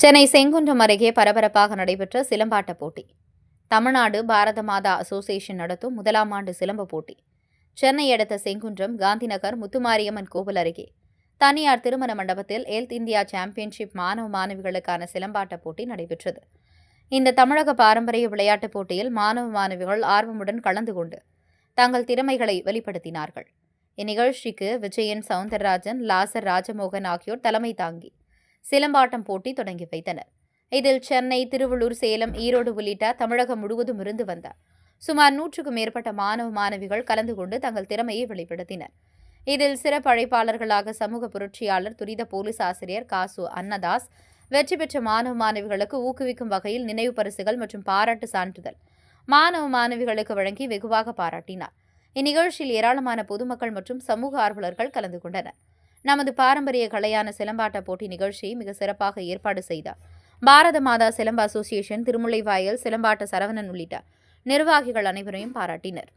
சென்னை செங்குன்றம் அருகே பரபரப்பாக நடைபெற்ற சிலம்பாட்ட போட்டி. தமிழ்நாடு பாரத மாதா அசோசியேஷன் நடத்தும் முதலாம் ஆண்டு சிலம்ப போட்டி சென்னை அடுத்த செங்குன்றம் காந்திநகர் முத்துமாரியம்மன் கோவில் அருகே தனியார் திருமண மண்டபத்தில் ஹெல்த் இந்தியா சாம்பியன்ஷிப் மாணவ மாணவிகளுக்கான சிலம்பாட்ட போட்டி நடைபெற்றது. இந்த தமிழக பாரம்பரிய விளையாட்டுப் போட்டியில் மாணவ மாணவிகள் ஆர்வமுடன் கலந்து கொண்டு தங்கள் திறமைகளை வெளிப்படுத்தினார்கள். இந்நிகழ்ச்சிக்கு விஜயன் சவுந்தரராஜன், லாசர் ராஜமோகன் ஆகியோர் தலைமை தாங்கி சிலம்பாட்டம் போட்டி தொடங்கி வைத்தனர். இதில் சென்னை, திருவள்ளூர், சேலம், ஈரோடு உள்ளிட்ட தமிழகம் முழுவதும் இருந்து வந்த சுமார் 100க்கும் மேற்பட்ட மாணவ மாணவிகள் கலந்து கொண்டு தங்கள் திறமையை வெளிப்படுத்தினர். இதில் சிறப்பு அழைப்பாளர்களாக சமூக புரட்சியாளர், துரித போலீஸ் ஆசிரியர் காசு அன்னதாஸ், வெற்றி பெற்ற மாணவ மாணவிகளுக்கு ஊக்குவிக்கும் வகையில் நினைவு பரிசுகள் மற்றும் பாராட்டு சான்றிதழ் மாணவ மாணவிகளுக்கு வழங்கி வெகுவாக பாராட்டினார். இந்நிகழ்ச்சியில் ஏராளமான பொதுமக்கள் மற்றும் சமூக ஆர்வலர்கள் கலந்து கொண்டனர். நமது பாரம்பரிய கலையான சிலம்பாட்ட போட்டி நிகழ்ச்சியை மிக சிறப்பாக ஏற்பாடு செய்த பாரத மாதா சிலம்ப அசோசியேஷன், திருமுல்லைவாயல் சிலம்பாட்ட சரவணன் உள்ளிட்ட நிர்வாகிகள் அனைவரையும் பாராட்டினர்.